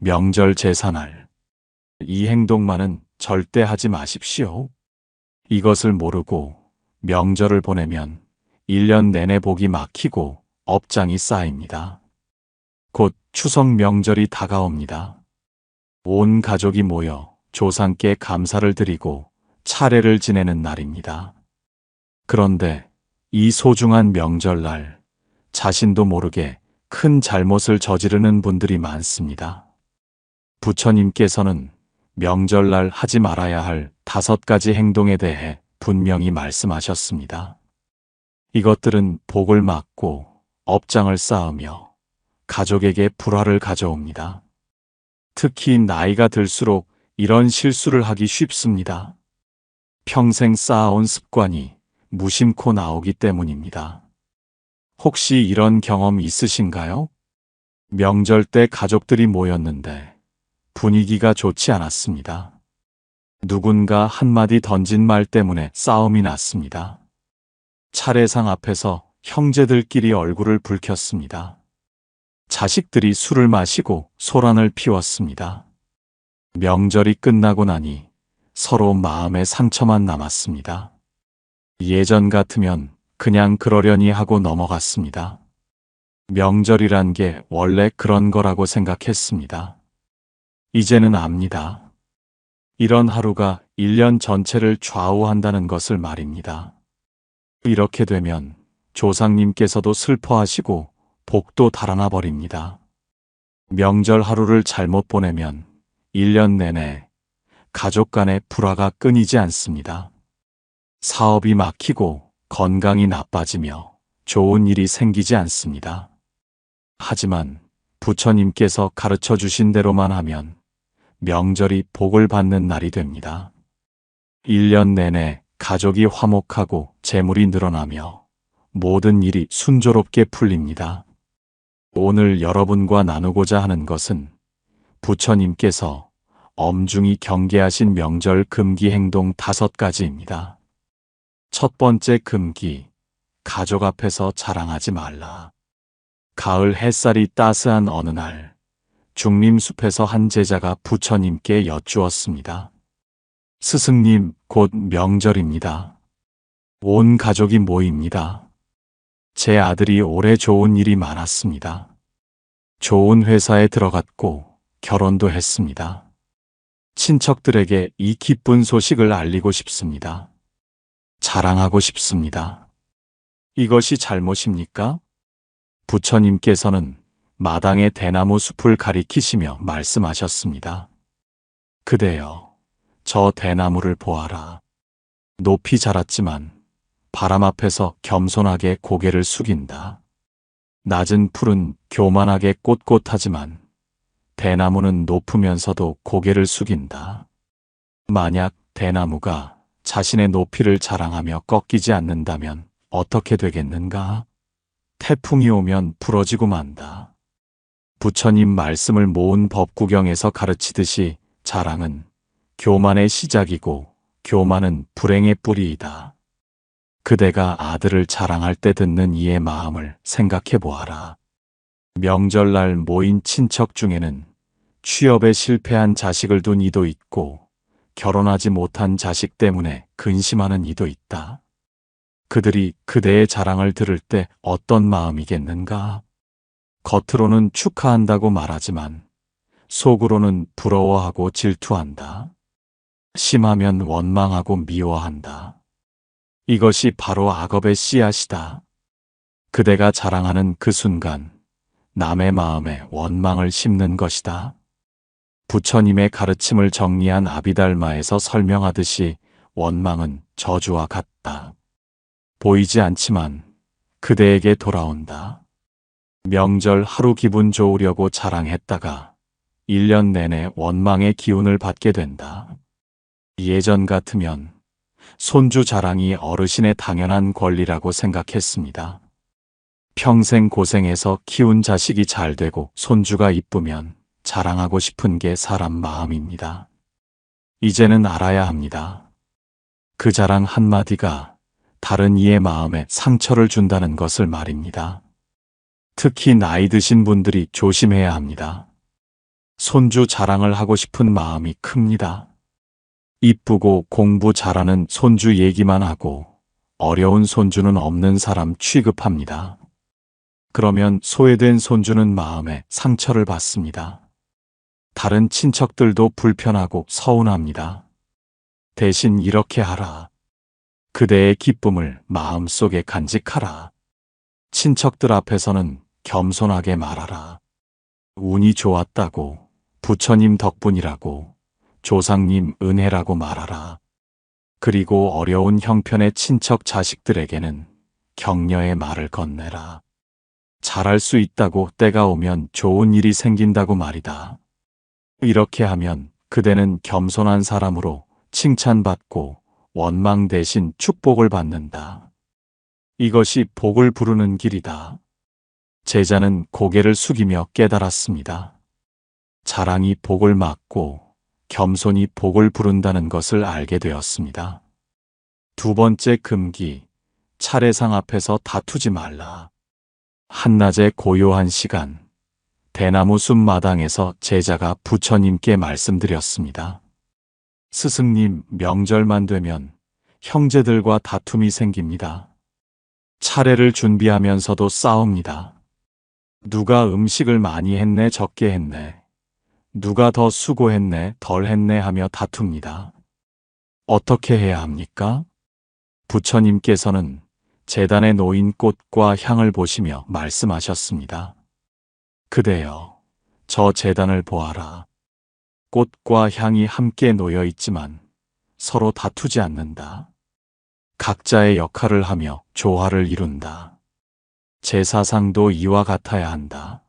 명절 제사날. 이 행동만은 절대 하지 마십시오. 이것을 모르고 명절을 보내면 1년 내내 복이 막히고 업장이 쌓입니다. 곧 추석 명절이 다가옵니다. 온 가족이 모여 조상께 감사를 드리고 차례를 지내는 날입니다. 그런데 이 소중한 명절날 자신도 모르게 큰 잘못을 저지르는 분들이 많습니다. 부처님께서는 명절날 하지 말아야 할 5가지 행동에 대해 분명히 말씀하셨습니다. 이것들은 복을 막고 업장을 쌓으며 가족에게 불화를 가져옵니다. 특히 나이가 들수록 이런 실수를 하기 쉽습니다. 평생 쌓아온 습관이 무심코 나오기 때문입니다. 혹시 이런 경험 있으신가요? 명절 때 가족들이 모였는데 분위기가 좋지 않았습니다. 누군가 한마디 던진 말 때문에 싸움이 났습니다. 차례상 앞에서 형제들끼리 얼굴을 붉혔습니다. 자식들이 술을 마시고 소란을 피웠습니다. 명절이 끝나고 나니 서로 마음에 상처만 남았습니다. 예전 같으면 그냥 그러려니 하고 넘어갔습니다. 명절이란 게 원래 그런 거라고 생각했습니다. 이제는 압니다. 이런 하루가 1년 전체를 좌우한다는 것을 말입니다. 이렇게 되면 조상님께서도 슬퍼하시고 복도 달아나 버립니다. 명절 하루를 잘못 보내면 1년 내내 가족 간의 불화가 끊이지 않습니다. 사업이 막히고 건강이 나빠지며 좋은 일이 생기지 않습니다. 하지만 부처님께서 가르쳐 주신 대로만 하면 명절이 복을 받는 날이 됩니다. 1년 내내 가족이 화목하고 재물이 늘어나며 모든 일이 순조롭게 풀립니다. 오늘 여러분과 나누고자 하는 것은 부처님께서 엄중히 경계하신 명절 금기 행동 5가지입니다. 첫 번째 금기, 가족 앞에서 자랑하지 말라. 가을 햇살이 따스한 어느 날, 중림숲에서 한 제자가 부처님께 여쭈었습니다. 스승님, 곧 명절입니다. 온 가족이 모입니다. 제 아들이 올해 좋은 일이 많았습니다. 좋은 회사에 들어갔고 결혼도 했습니다. 친척들에게 이 기쁜 소식을 알리고 싶습니다. 자랑하고 싶습니다. 이것이 잘못입니까? 부처님께서는 마당의 대나무 숲을 가리키시며 말씀하셨습니다. 그대여, 저 대나무를 보아라. 높이 자랐지만 바람 앞에서 겸손하게 고개를 숙인다. 낮은 풀은 교만하게 꼿꼿하지만 대나무는 높으면서도 고개를 숙인다. 만약 대나무가 자신의 높이를 자랑하며 꺾이지 않는다면 어떻게 되겠는가? 태풍이 오면 부러지고 만다. 부처님 말씀을 모은 법구경에서 가르치듯이 자랑은 교만의 시작이고 교만은 불행의 뿌리이다. 그대가 아들을 자랑할 때 듣는 이의 마음을 생각해 보아라. 명절날 모인 친척 중에는 취업에 실패한 자식을 둔 이도 있고 결혼하지 못한 자식 때문에 근심하는 이도 있다. 그들이 그대의 자랑을 들을 때 어떤 마음이겠는가? 겉으로는 축하한다고 말하지만 속으로는 부러워하고 질투한다. 심하면 원망하고 미워한다. 이것이 바로 악업의 씨앗이다. 그대가 자랑하는 그 순간 남의 마음에 원망을 심는 것이다. 부처님의 가르침을 정리한 아비달마에서 설명하듯이 원망은 저주와 같다. 보이지 않지만 그대에게 돌아온다. 명절 하루 기분 좋으려고 자랑했다가 1년 내내 원망의 기운을 받게 된다. 예전 같으면 손주 자랑이 어르신의 당연한 권리라고 생각했습니다. 평생 고생해서 키운 자식이 잘 되고 손주가 이쁘면 자랑하고 싶은 게 사람 마음입니다. 이제는 알아야 합니다. 그 자랑 한마디가 다른 이의 마음에 상처를 준다는 것을 말입니다. 특히 나이 드신 분들이 조심해야 합니다. 손주 자랑을 하고 싶은 마음이 큽니다. 이쁘고 공부 잘하는 손주 얘기만 하고 어려운 손주는 없는 사람 취급합니다. 그러면 소외된 손주는 마음에 상처를 받습니다. 다른 친척들도 불편하고 서운합니다. 대신 이렇게 하라. 그대의 기쁨을 마음속에 간직하라. 친척들 앞에서는 겸손하게 말하라. 운이 좋았다고, 부처님 덕분이라고, 조상님 은혜라고 말하라. 그리고 어려운 형편의 친척 자식들에게는 격려의 말을 건네라. 잘할 수 있다고, 때가 오면 좋은 일이 생긴다고 말이다. 이렇게 하면 그대는 겸손한 사람으로 칭찬받고 원망 대신 축복을 받는다. 이것이 복을 부르는 길이다. 제자는 고개를 숙이며 깨달았습니다. 자랑이 복을 막고 겸손이 복을 부른다는 것을 알게 되었습니다. 두 번째 금기, 차례상 앞에서 다투지 말라. 한낮의 고요한 시간, 대나무 숲 마당에서 제자가 부처님께 말씀드렸습니다. 스승님, 명절만 되면 형제들과 다툼이 생깁니다. 차례를 준비하면서도 싸웁니다. 누가 음식을 많이 했네, 적게 했네. 누가 더 수고했네, 덜 했네 하며 다툽니다. 어떻게 해야 합니까? 부처님께서는 제단에 놓인 꽃과 향을 보시며 말씀하셨습니다. 그대여, 저 제단을 보아라. 꽃과 향이 함께 놓여 있지만 서로 다투지 않는다. 각자의 역할을 하며 조화를 이룬다. 제사상도 이와 같아야 한다.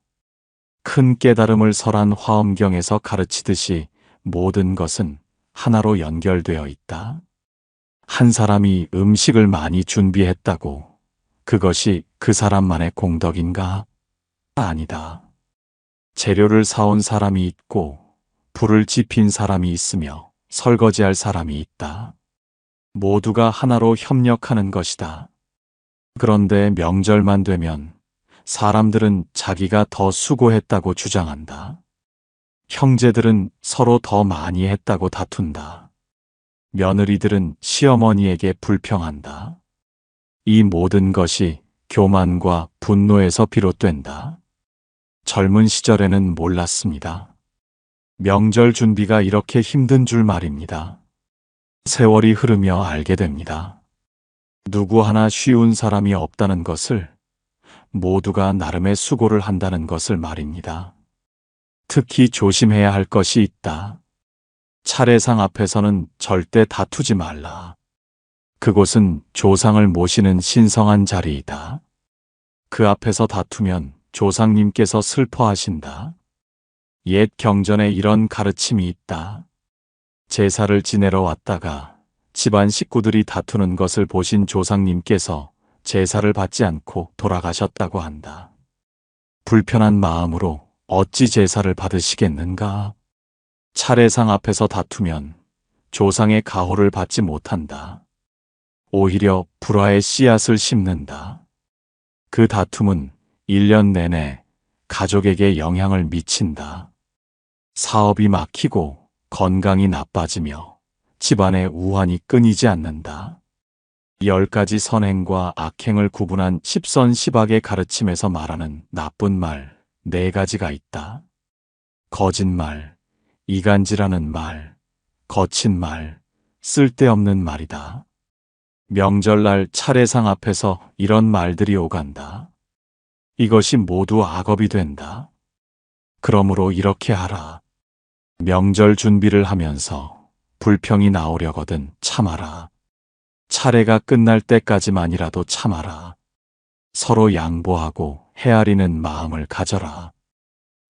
큰 깨달음을 설한 화엄경에서 가르치듯이 모든 것은 하나로 연결되어 있다. 한 사람이 음식을 많이 준비했다고 그것이 그 사람만의 공덕인가? 아니다. 재료를 사온 사람이 있고 불을 지핀 사람이 있으며 설거지할 사람이 있다. 모두가 하나로 협력하는 것이다. 그런데 명절만 되면 사람들은 자기가 더 수고했다고 주장한다. 형제들은 서로 더 많이 했다고 다툰다. 며느리들은 시어머니에게 불평한다. 이 모든 것이 교만과 분노에서 비롯된다. 젊은 시절에는 몰랐습니다. 명절 준비가 이렇게 힘든 줄 말입니다. 세월이 흐르며 알게 됩니다. 누구 하나 쉬운 사람이 없다는 것을, 모두가 나름의 수고를 한다는 것을 말입니다. 특히 조심해야 할 것이 있다. 차례상 앞에서는 절대 다투지 말라. 그곳은 조상을 모시는 신성한 자리이다. 그 앞에서 다투면 조상님께서 슬퍼하신다. 옛 경전에 이런 가르침이 있다. 제사를 지내러 왔다가 집안 식구들이 다투는 것을 보신 조상님께서 제사를 받지 않고 돌아가셨다고 한다. 불편한 마음으로 어찌 제사를 받으시겠는가? 차례상 앞에서 다투면 조상의 가호를 받지 못한다. 오히려 불화의 씨앗을 심는다. 그 다툼은 1년 내내 가족에게 영향을 미친다. 사업이 막히고 건강이 나빠지며 집안의 우환이 끊이지 않는다. 10가지 선행과 악행을 구분한 십선십악의 가르침에서 말하는 나쁜 말 4가지가 있다. 거짓말, 이간질하는 말, 거친 말, 쓸데없는 말이다. 명절날 차례상 앞에서 이런 말들이 오간다. 이것이 모두 악업이 된다. 그러므로 이렇게 하라. 명절 준비를 하면서 불평이 나오려거든 참아라. 차례가 끝날 때까지만이라도 참아라. 서로 양보하고 헤아리는 마음을 가져라.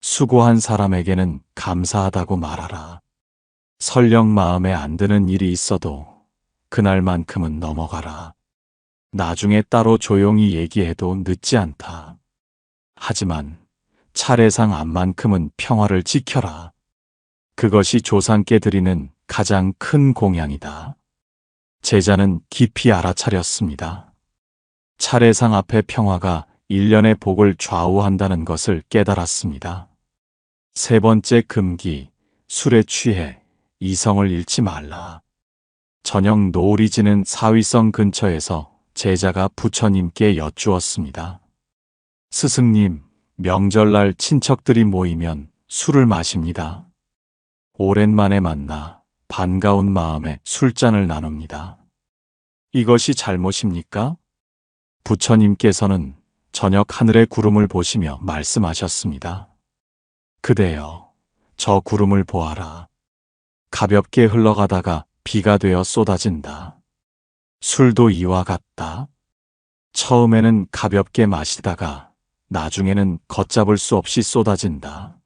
수고한 사람에게는 감사하다고 말하라. 설령 마음에 안 드는 일이 있어도 그날만큼은 넘어가라. 나중에 따로 조용히 얘기해도 늦지 않다. 하지만 차례상 앞만큼은 평화를 지켜라. 그것이 조상께 드리는 가장 큰 공양이다. 제자는 깊이 알아차렸습니다. 차례상 앞의 평화가 1년의 복을 좌우한다는 것을 깨달았습니다. 세 번째 금기, 술에 취해 이성을 잃지 말라. 저녁 노을이 지는 사위성 근처에서 제자가 부처님께 여쭈었습니다. 스승님, 명절날 친척들이 모이면 술을 마십니다. 오랜만에 만나 반가운 마음에 술잔을 나눕니다. 이것이 잘못입니까? 부처님께서는 저녁 하늘의 구름을 보시며 말씀하셨습니다. 그대여, 저 구름을 보아라. 가볍게 흘러가다가 비가 되어 쏟아진다. 술도 이와 같다. 처음에는 가볍게 마시다가 나중에는 걷잡을 수 없이 쏟아진다.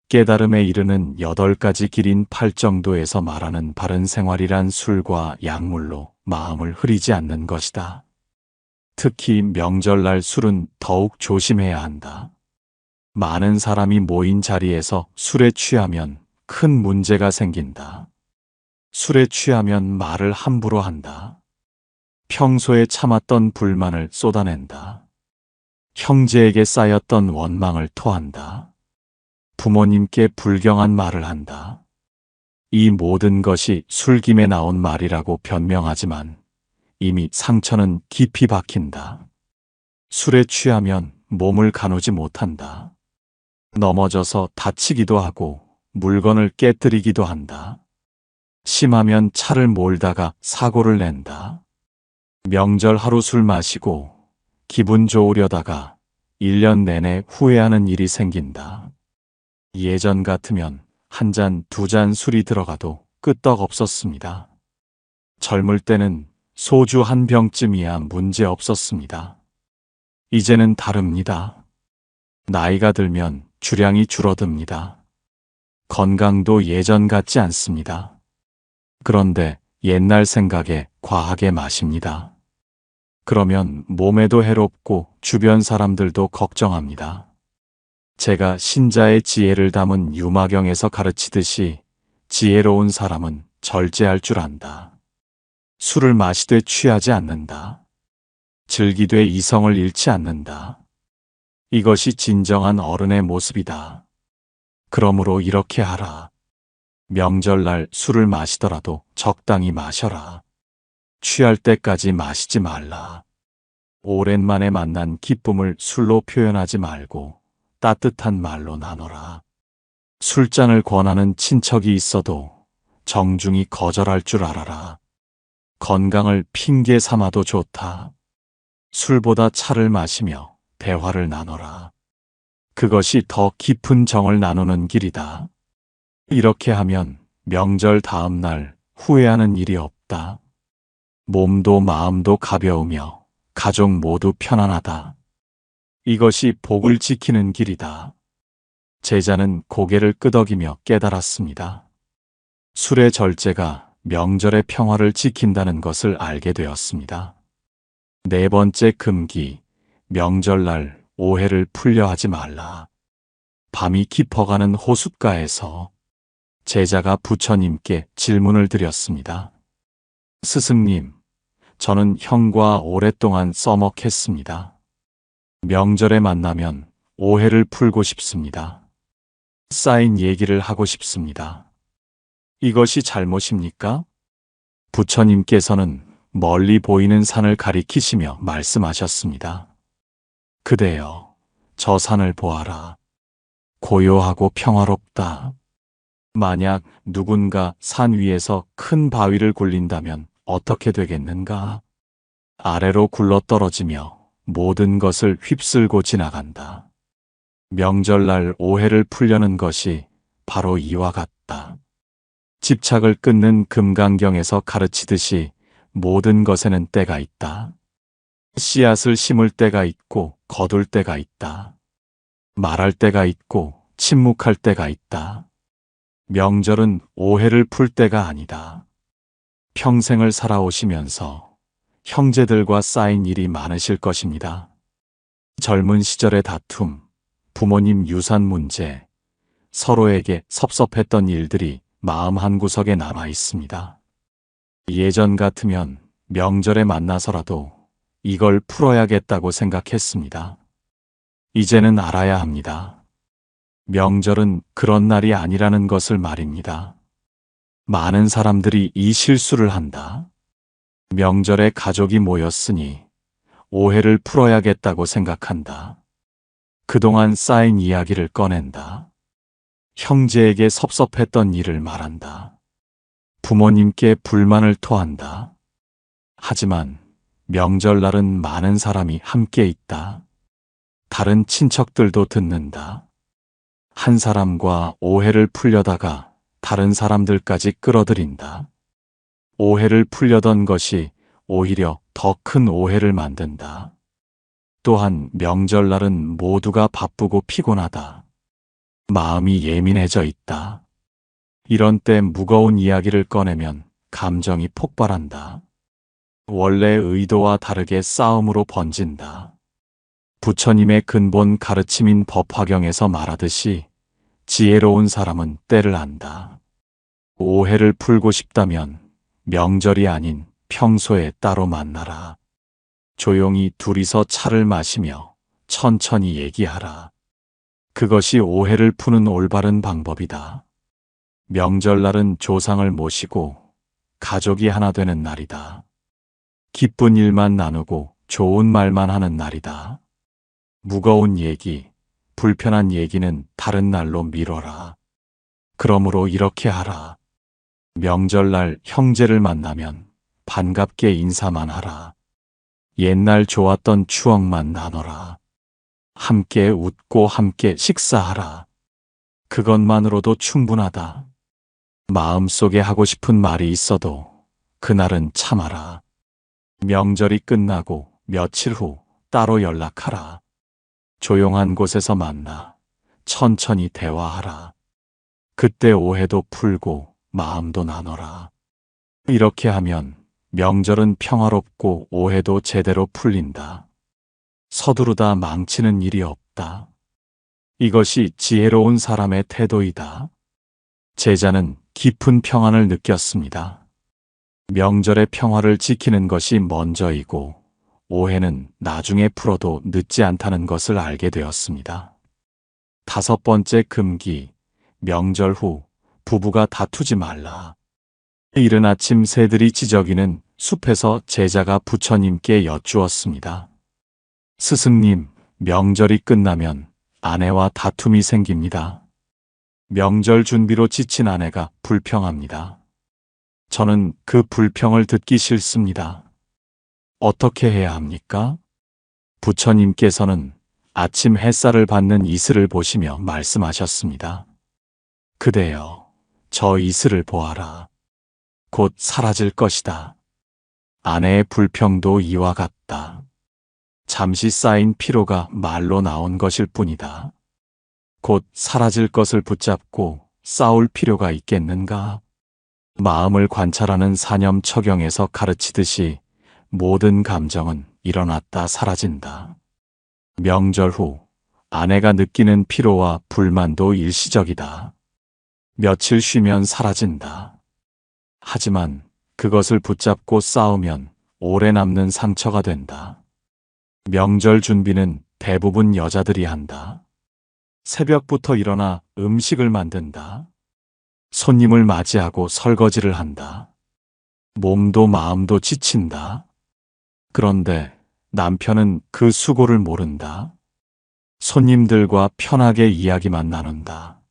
깨달음에 이르는 8가지 길인 팔정도에서 말하는 바른 생활이란 술과 약물로 마음을 흐리지 않는 것이다. 특히 명절날 술은 더욱 조심해야 한다. 많은 사람이 모인 자리에서 술에 취하면 큰 문제가 생긴다. 술에 취하면 말을 함부로 한다. 평소에 참았던 불만을 쏟아낸다. 형제에게 쌓였던 원망을 토한다. 부모님께 불경한 말을 한다. 이 모든 것이 술김에 나온 말이라고 변명하지만 이미 상처는 깊이 박힌다. 술에 취하면 몸을 가누지 못한다. 넘어져서 다치기도 하고 물건을 깨뜨리기도 한다. 심하면 차를 몰다가 사고를 낸다. 명절 하루 술 마시고 기분 좋으려다가 1년 내내 후회하는 일이 생긴다. 예전 같으면 한 잔, 2잔 술이 들어가도 끄떡 없었습니다. 젊을 때는 소주 한 병쯤이야 문제 없었습니다. 이제는 다릅니다. 나이가 들면 주량이 줄어듭니다. 건강도 예전 같지 않습니다. 그런데 옛날 생각에 과하게 마십니다. 그러면 몸에도 해롭고 주변 사람들도 걱정합니다. 제가 신자의 지혜를 담은 유마경에서 가르치듯이 지혜로운 사람은 절제할 줄 안다. 술을 마시되 취하지 않는다. 즐기되 이성을 잃지 않는다. 이것이 진정한 어른의 모습이다. 그러므로 이렇게 하라. 명절날 술을 마시더라도 적당히 마셔라. 취할 때까지 마시지 말라. 오랜만에 만난 기쁨을 술로 표현하지 말고 따뜻한 말로 나눠라. 술잔을 권하는 친척이 있어도 정중히 거절할 줄 알아라. 건강을 핑계 삼아도 좋다. 술보다 차를 마시며 대화를 나눠라. 그것이 더 깊은 정을 나누는 길이다. 이렇게 하면 명절 다음 날 후회하는 일이 없다. 몸도 마음도 가벼우며 가족 모두 편안하다. 이것이 복을 지키는 길이다. 제자는 고개를 끄덕이며 깨달았습니다. 술의 절제가 명절의 평화를 지킨다는 것을 알게 되었습니다. 네 번째 금기, 명절날 오해를 풀려 하지 말라. 밤이 깊어가는 호숫가에서 제자가 부처님께 질문을 드렸습니다. 스승님, 저는 형과 오랫동안 써먹했습니다. 명절에 만나면 오해를 풀고 싶습니다. 쌓인 얘기를 하고 싶습니다. 이것이 잘못입니까? 부처님께서는 멀리 보이는 산을 가리키시며 말씀하셨습니다. 그대여, 저 산을 보아라. 고요하고 평화롭다. 만약 누군가 산 위에서 큰 바위를 굴린다면 어떻게 되겠는가? 아래로 굴러떨어지며 모든 것을 휩쓸고 지나간다. 명절날 오해를 풀려는 것이 바로 이와 같다. 집착을 끊는 금강경에서 가르치듯이 모든 것에는 때가 있다. 씨앗을 심을 때가 있고 거둘 때가 있다. 말할 때가 있고 침묵할 때가 있다. 명절은 오해를 풀 때가 아니다. 평생을 살아오시면서 형제들과 쌓인 일이 많으실 것입니다. 젊은 시절의 다툼, 부모님 유산 문제, 서로에게 섭섭했던 일들이 마음 한구석에 남아 있습니다. 예전 같으면 명절에 만나서라도 이걸 풀어야겠다고 생각했습니다. 이제는 알아야 합니다. 명절은 그런 날이 아니라는 것을 말입니다. 많은 사람들이 이 실수를 한다. 명절에 가족이 모였으니 오해를 풀어야겠다고 생각한다. 그동안 쌓인 이야기를 꺼낸다. 형제에게 섭섭했던 일을 말한다. 부모님께 불만을 토한다. 하지만 명절날은 많은 사람이 함께 있다. 다른 친척들도 듣는다. 한 사람과 오해를 풀려다가 다른 사람들까지 끌어들인다. 오해를 풀려던 것이 오히려 더 큰 오해를 만든다. 또한 명절날은 모두가 바쁘고 피곤하다. 마음이 예민해져 있다. 이런 때 무거운 이야기를 꺼내면 감정이 폭발한다. 원래 의도와 다르게 싸움으로 번진다. 부처님의 근본 가르침인 법화경에서 말하듯이 지혜로운 사람은 때를 안다. 오해를 풀고 싶다면 명절이 아닌 평소에 따로 만나라. 조용히 둘이서 차를 마시며 천천히 얘기하라. 그것이 오해를 푸는 올바른 방법이다. 명절날은 조상을 모시고 가족이 하나 되는 날이다. 기쁜 일만 나누고 좋은 말만 하는 날이다. 무거운 얘기, 불편한 얘기는 다른 날로 미뤄라. 그러므로 이렇게 하라. 명절날 형제를 만나면 반갑게 인사만 하라. 옛날 좋았던 추억만 나눠라. 함께 웃고 함께 식사하라. 그것만으로도 충분하다. 마음속에 하고 싶은 말이 있어도 그날은 참아라. 명절이 끝나고 며칠 후 따로 연락하라. 조용한 곳에서 만나 천천히 대화하라. 그때 오해도 풀고 마음도 나눠라. 이렇게 하면 명절은 평화롭고 오해도 제대로 풀린다. 서두르다 망치는 일이 없다. 이것이 지혜로운 사람의 태도이다. 제자는 깊은 평안을 느꼈습니다. 명절의 평화를 지키는 것이 먼저이고 오해는 나중에 풀어도 늦지 않다는 것을 알게 되었습니다. 5번째 금기, 명절 후 부부가 다투지 말라. 이른 아침 새들이 지저귀는 숲에서 제자가 부처님께 여쭈었습니다. 스승님, 명절이 끝나면 아내와 다툼이 생깁니다. 명절 준비로 지친 아내가 불평합니다. 저는 그 불평을 듣기 싫습니다. 어떻게 해야 합니까? 부처님께서는 아침 햇살을 받는 이슬을 보시며 말씀하셨습니다. 그대여, 저 이슬을 보아라. 곧 사라질 것이다. 아내의 불평도 이와 같다. 잠시 쌓인 피로가 말로 나온 것일 뿐이다. 곧 사라질 것을 붙잡고 싸울 필요가 있겠는가? 마음을 관찰하는 사념처경에서 가르치듯이 모든 감정은 일어났다 사라진다. 명절 후 아내가 느끼는 피로와 불만도 일시적이다. 며칠 쉬면 사라진다. 하지만 그것을 붙잡고 싸우면 오래 남는 상처가 된다. 명절 준비는 대부분 여자들이 한다. 새벽부터 일어나 음식을 만든다. 손님을 맞이하고 설거지를 한다. 몸도 마음도 지친다. 그런데 남편은 그 수고를 모른다. 손님들과 편하게 이야기만 나눈다.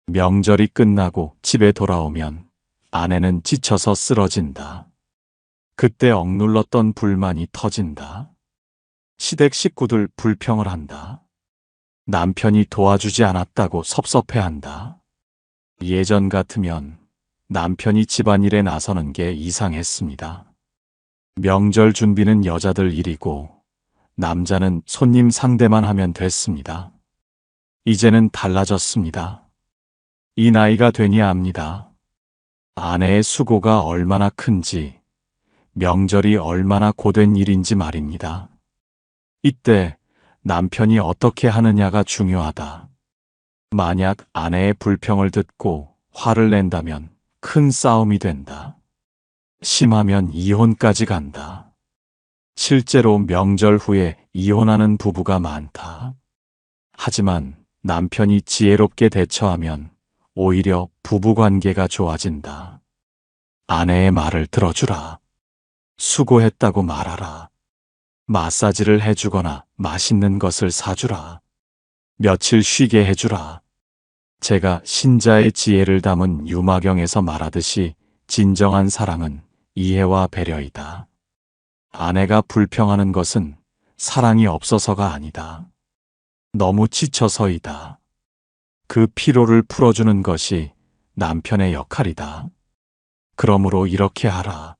명절이 끝나고 집에 돌아오면 아내는 지쳐서 쓰러진다. 그때 억눌렀던 불만이 터진다. 시댁 식구들 불평을 한다. 남편이 도와주지 않았다고 섭섭해한다. 예전 같으면 남편이 집안일에 나서는 게 이상했습니다. 명절 준비는 여자들 일이고 남자는 손님 상대만 하면 됐습니다. 이제는 달라졌습니다. 이 나이가 되니 압니다. 아내의 수고가 얼마나 큰지, 명절이 얼마나 고된 일인지 말입니다. 이때 남편이 어떻게 하느냐가 중요하다. 만약 아내의 불평을 듣고 화를 낸다면 큰 싸움이 된다. 심하면 이혼까지 간다. 실제로 명절 후에 이혼하는 부부가 많다. 하지만 남편이 지혜롭게 대처하면 오히려 부부관계가 좋아진다. 아내의 말을 들어주라. 수고했다고 말하라. 마사지를 해주거나 맛있는 것을 사주라. 며칠 쉬게 해주라. 제가 신자의 지혜를 담은 유마경에서 말하듯이 진정한 사랑은 이해와 배려이다. 아내가 불평하는 것은 사랑이 없어서가 아니다. 너무 지쳐서이다. 그 피로를 풀어주는 것이 남편의 역할이다. 그러므로 이렇게 하라.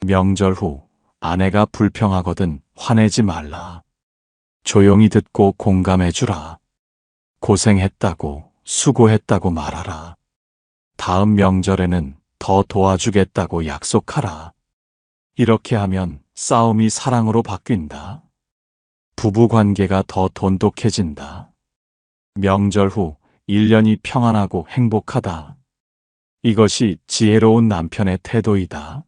명절 후 아내가 불평하거든 화내지 말라. 조용히 듣고 공감해주라. 고생했다고, 수고했다고 말하라. 다음 명절에는 더 도와주겠다고 약속하라. 이렇게 하면 싸움이 사랑으로 바뀐다. 부부 관계가 더 돈독해진다. 명절 후 1년이 평안하고 행복하다. 이것이 지혜로운 남편의 태도이다.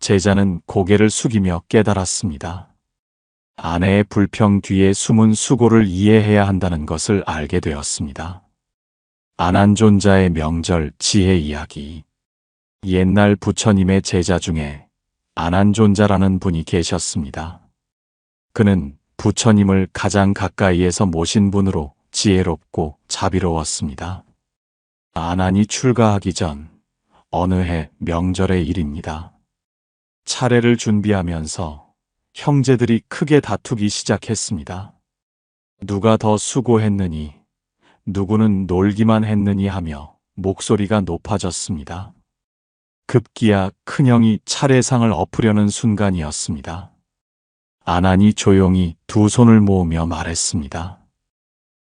제자는 고개를 숙이며 깨달았습니다. 아내의 불평 뒤에 숨은 수고를 이해해야 한다는 것을 알게 되었습니다. 안한존자의 명절 지혜 이야기. 옛날 부처님의 제자 중에 안한존자라는 분이 계셨습니다. 그는 부처님을 가장 가까이에서 모신 분으로 지혜롭고 자비로웠습니다. 안한이 출가하기 전 어느 해 명절의 일입니다. 차례를 준비하면서 형제들이 크게 다투기 시작했습니다. 누가 더 수고했느니, 누구는 놀기만 했느니 하며 목소리가 높아졌습니다. 급기야 큰형이 차례상을 엎으려는 순간이었습니다. 안한이 조용히 두 손을 모으며 말했습니다.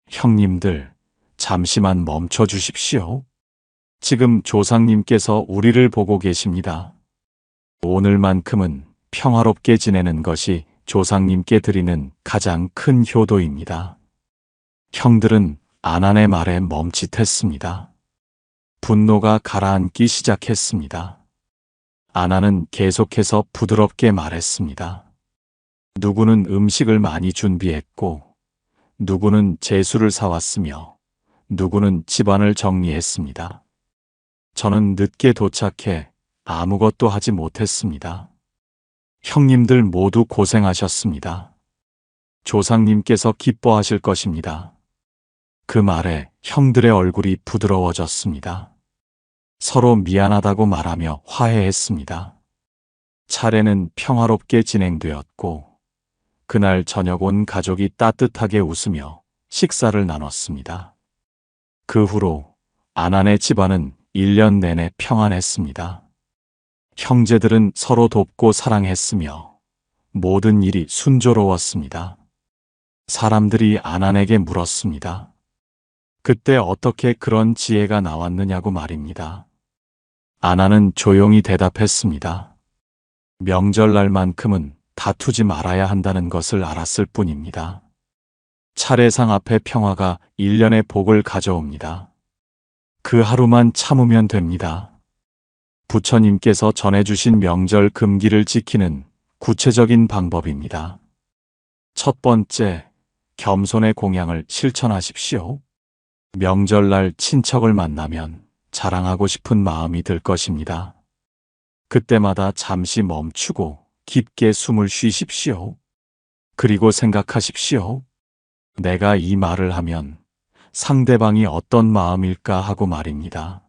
형님들, 잠시만 멈춰 주십시오. 지금 조상님께서 우리를 보고 계십니다. 오늘만큼은 평화롭게 지내는 것이 조상님께 드리는 가장 큰 효도입니다. 형들은 안한의 말에 멈칫했습니다. 분노가 가라앉기 시작했습니다. 안한은 계속해서 부드럽게 말했습니다. 누구는 음식을 많이 준비했고, 누구는 제수를 사왔으며, 누구는 집안을 정리했습니다. 저는 늦게 도착해 아무것도 하지 못했습니다. 형님들 모두 고생하셨습니다. 조상님께서 기뻐하실 것입니다. 그 말에 형들의 얼굴이 부드러워졌습니다. 서로 미안하다고 말하며 화해했습니다. 차례는 평화롭게 진행되었고, 그날 저녁 온 가족이 따뜻하게 웃으며 식사를 나눴습니다. 그 후로 안한의 집안은 1년 내내 평안했습니다. 형제들은 서로 돕고 사랑했으며 모든 일이 순조로웠습니다. 사람들이 안한에게 물었습니다. 그때 어떻게 그런 지혜가 나왔느냐고 말입니다. 안한은 조용히 대답했습니다. 명절날만큼은 다투지 말아야 한다는 것을 알았을 뿐입니다. 차례상 앞에 평화가 1년의 복을 가져옵니다. 그 하루만 참으면 됩니다. 부처님께서 전해주신 명절 금기를 지키는 구체적인 방법입니다. 첫 번째, 겸손의 공양을 실천하십시오. 명절날 친척을 만나면 자랑하고 싶은 마음이 들 것입니다. 그때마다 잠시 멈추고 깊게 숨을 쉬십시오. 그리고 생각하십시오. 내가 이 말을 하면 상대방이 어떤 마음일까 하고 말입니다.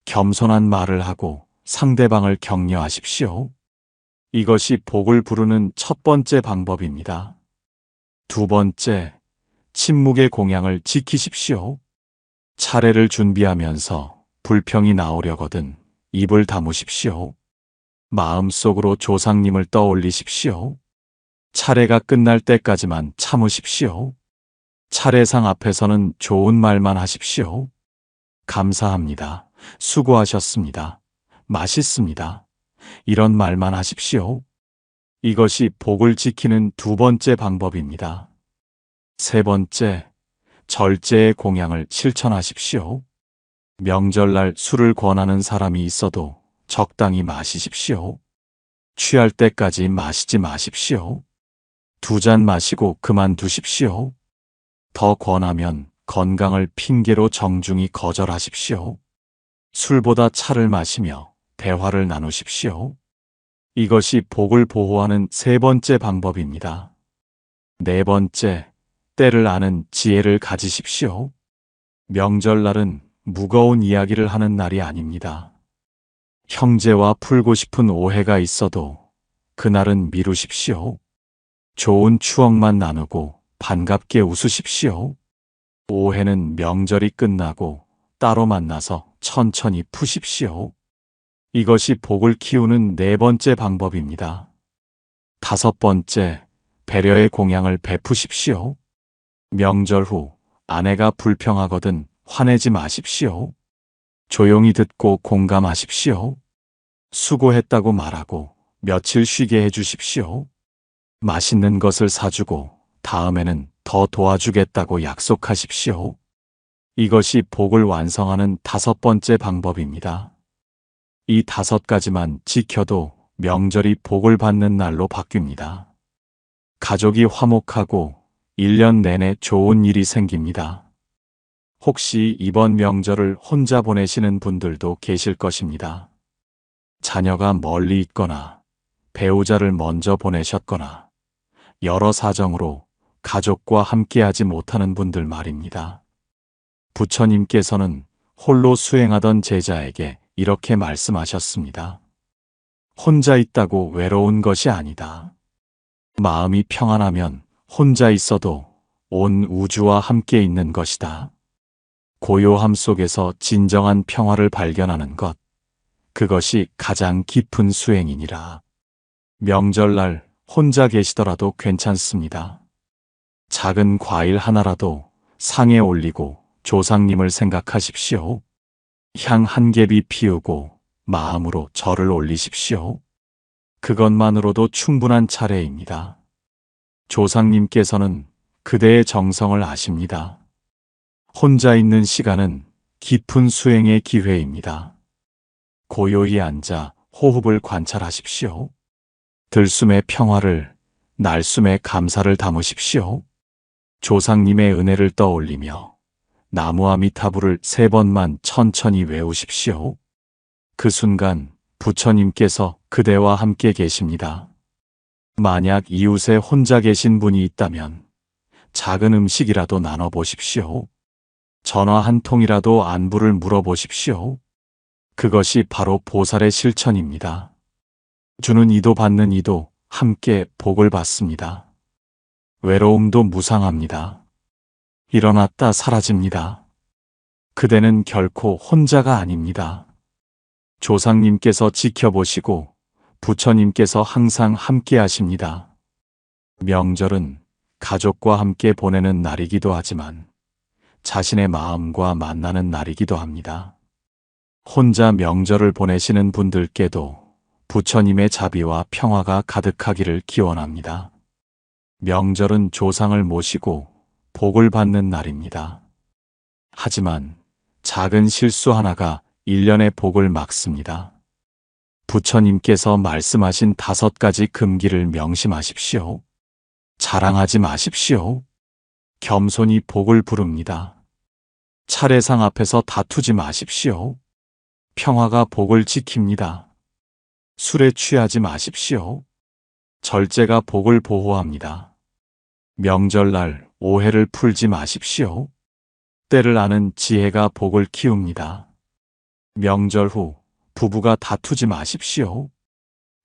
겸손한 말을 하고 상대방을 격려하십시오. 이것이 복을 부르는 첫 번째 방법입니다. 두 번째, 침묵의 공양을 지키십시오. 차례를 준비하면서 불평이 나오려거든 입을 다무십시오. 마음속으로 조상님을 떠올리십시오. 차례가 끝날 때까지만 참으십시오. 차례상 앞에서는 좋은 말만 하십시오. 감사합니다. 수고하셨습니다. 맛있습니다. 이런 말만 하십시오. 이것이 복을 지키는 두 번째 방법입니다. 세 번째, 절제의 공양을 실천하십시오. 명절날 술을 권하는 사람이 있어도 적당히 마시십시오. 취할 때까지 마시지 마십시오. 2잔 마시고 그만두십시오. 더 권하면 건강을 핑계로 정중히 거절하십시오. 술보다 차를 마시며 대화를 나누십시오. 이것이 복을 보호하는 세 번째 방법입니다. 네 번째, 때를 아는 지혜를 가지십시오. 명절날은 무거운 이야기를 하는 날이 아닙니다. 형제와 풀고 싶은 오해가 있어도 그날은 미루십시오. 좋은 추억만 나누고 반갑게 웃으십시오. 오해는 명절이 끝나고 따로 만나서 천천히 푸십시오. 이것이 복을 키우는 네 번째 방법입니다. 다섯 번째, 배려의 공양을 베푸십시오. 명절 후 아내가 불평하거든 화내지 마십시오. 조용히 듣고 공감하십시오. 수고했다고 말하고 며칠 쉬게 해주십시오. 맛있는 것을 사주고 다음에는 더 도와주겠다고 약속하십시오. 이것이 복을 완성하는 다섯 번째 방법입니다. 이 다섯 가지만 지켜도 명절이 복을 받는 날로 바뀝니다. 가족이 화목하고 1년 내내 좋은 일이 생깁니다. 혹시 이번 명절을 혼자 보내시는 분들도 계실 것입니다. 자녀가 멀리 있거나 배우자를 먼저 보내셨거나 여러 사정으로 가족과 함께하지 못하는 분들 말입니다. 부처님께서는 홀로 수행하던 제자에게 이렇게 말씀하셨습니다. 혼자 있다고 외로운 것이 아니다. 마음이 평안하면 혼자 있어도 온 우주와 함께 있는 것이다. 고요함 속에서 진정한 평화를 발견하는 것, 그것이 가장 깊은 수행이니라. 명절날 혼자 계시더라도 괜찮습니다. 작은 과일 하나라도 상에 올리고 조상님을 생각하십시오. 향 한 갭이 피우고 마음으로 절을 올리십시오. 그것만으로도 충분한 차례입니다. 조상님께서는 그대의 정성을 아십니다. 혼자 있는 시간은 깊은 수행의 기회입니다. 고요히 앉아 호흡을 관찰하십시오. 들숨의 평화를, 날숨의 감사를 담으십시오. 조상님의 은혜를 떠올리며 나무아미타불을 3번만 천천히 외우십시오. 그 순간 부처님께서 그대와 함께 계십니다. 만약 이웃에 혼자 계신 분이 있다면 작은 음식이라도 나눠보십시오. 전화 한 통이라도 안부를 물어보십시오. 그것이 바로 보살의 실천입니다. 주는 이도 받는 이도 함께 복을 받습니다. 외로움도 무상합니다. 일어났다 사라집니다. 그대는 결코 혼자가 아닙니다. 조상님께서 지켜보시고 부처님께서 항상 함께 하십니다. 명절은 가족과 함께 보내는 날이기도 하지만 자신의 마음과 만나는 날이기도 합니다. 혼자 명절을 보내시는 분들께도 부처님의 자비와 평화가 가득하기를 기원합니다. 명절은 조상을 모시고 복을 받는 날입니다. 하지만 작은 실수 하나가 1년의 복을 막습니다. 부처님께서 말씀하신 5가지 금기를 명심하십시오. 자랑하지 마십시오. 겸손히 복을 부릅니다. 차례상 앞에서 다투지 마십시오. 평화가 복을 지킵니다. 술에 취하지 마십시오. 절제가 복을 보호합니다. 명절날 오해를 풀지 마십시오. 때를 아는 지혜가 복을 키웁니다. 명절 후 부부가 다투지 마십시오.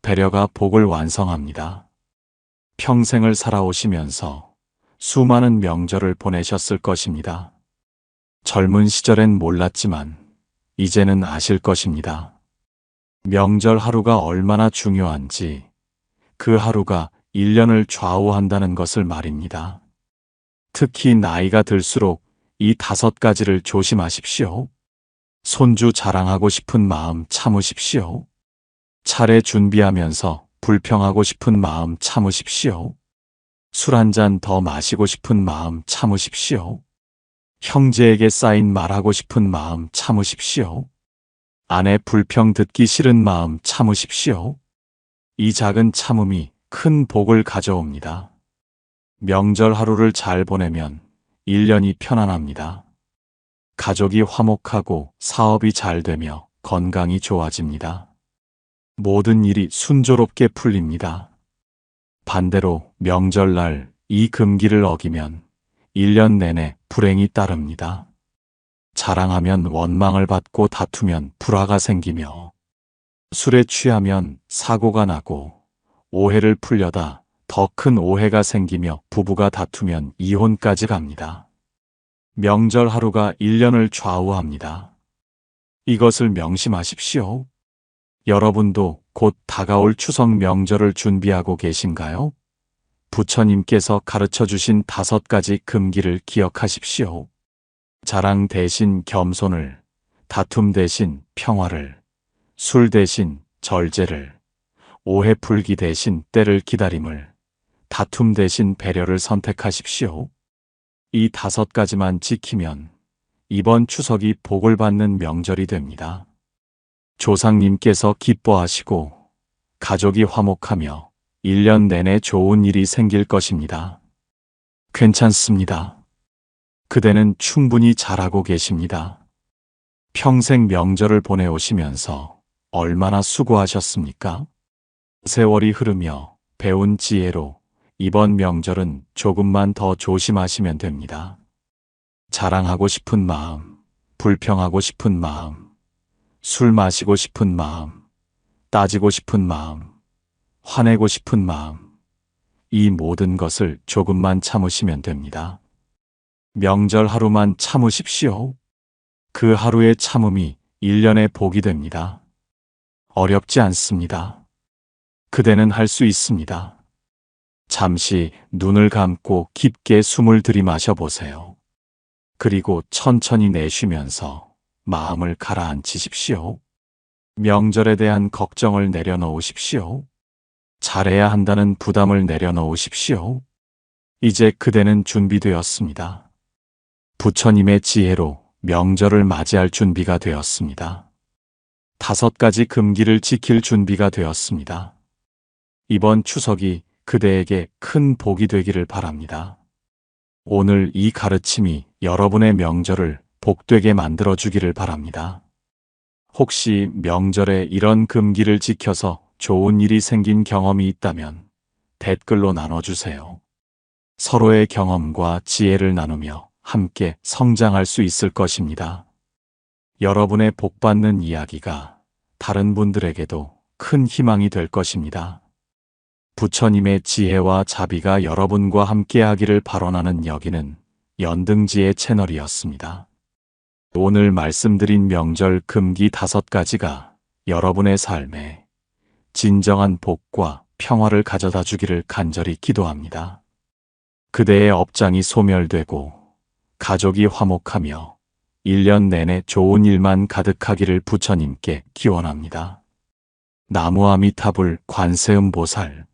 배려가 복을 완성합니다. 평생을 살아오시면서 수많은 명절을 보내셨을 것입니다. 젊은 시절엔 몰랐지만 이제는 아실 것입니다. 명절 하루가 얼마나 중요한지, 그 하루가 1년을 좌우한다는 것을 말입니다. 특히 나이가 들수록 이 5가지를 조심하십시오. 손주 자랑하고 싶은 마음 참으십시오. 차례 준비하면서 불평하고 싶은 마음 참으십시오. 술 한 잔 더 마시고 싶은 마음 참으십시오. 형제에게 쌓인 말하고 싶은 마음 참으십시오. 아내 불평 듣기 싫은 마음 참으십시오. 이 작은 참음이 큰 복을 가져옵니다. 명절 하루를 잘 보내면 1년이 편안합니다. 가족이 화목하고 사업이 잘 되며 건강이 좋아집니다. 모든 일이 순조롭게 풀립니다. 반대로 명절날 이 금기를 어기면 1년 내내 불행이 따릅니다. 자랑하면 원망을 받고 다투면 불화가 생기며 술에 취하면 사고가 나고 오해를 풀려다 더 큰 오해가 생기며 부부가 다투면 이혼까지 갑니다. 명절 하루가 1년을 좌우합니다. 이것을 명심하십시오. 여러분도 곧 다가올 추석 명절을 준비하고 계신가요? 부처님께서 가르쳐 주신 5가지 금기를 기억하십시오. 자랑 대신 겸손을, 다툼 대신 평화를, 술 대신 절제를, 오해 풀기 대신 때를 기다림을, 다툼 대신 배려를 선택하십시오. 이 5가지만 지키면 이번 추석이 복을 받는 명절이 됩니다. 조상님께서 기뻐하시고 가족이 화목하며 1년 내내 좋은 일이 생길 것입니다. 괜찮습니다. 그대는 충분히 잘하고 계십니다. 평생 명절을 보내오시면서 얼마나 수고하셨습니까? 세월이 흐르며 배운 지혜로 이번 명절은 조금만 더 조심하시면 됩니다. 자랑하고 싶은 마음, 불평하고 싶은 마음, 술 마시고 싶은 마음, 따지고 싶은 마음, 화내고 싶은 마음, 이 모든 것을 조금만 참으시면 됩니다. 명절 하루만 참으십시오. 그 하루의 참음이 1년의 복이 됩니다. 어렵지 않습니다. 그대는 할 수 있습니다. 잠시 눈을 감고 깊게 숨을 들이마셔 보세요. 그리고 천천히 내쉬면서 마음을 가라앉히십시오. 명절에 대한 걱정을 내려놓으십시오. 잘해야 한다는 부담을 내려놓으십시오. 이제 그대는 준비되었습니다. 부처님의 지혜로 명절을 맞이할 준비가 되었습니다. 5가지 금기를 지킬 준비가 되었습니다. 이번 추석이 그대에게 큰 복이 되기를 바랍니다. 오늘 이 가르침이 여러분의 명절을 복되게 만들어 주기를 바랍니다. 혹시 명절에 이런 금기를 지켜서 좋은 일이 생긴 경험이 있다면 댓글로 나눠주세요. 서로의 경험과 지혜를 나누며 함께 성장할 수 있을 것입니다. 여러분의 복받는 이야기가 다른 분들에게도 큰 희망이 될 것입니다. 부처님의 지혜와 자비가 여러분과 함께하기를 발언하는 여기는 연등지의 채널이었습니다. 오늘 말씀드린 명절 금기 5가지가 여러분의 삶에 진정한 복과 평화를 가져다 주기를 간절히 기도합니다. 그대의 업장이 소멸되고 가족이 화목하며 1년 내내 좋은 일만 가득하기를 부처님께 기원합니다. 나무아미타불 관세음보살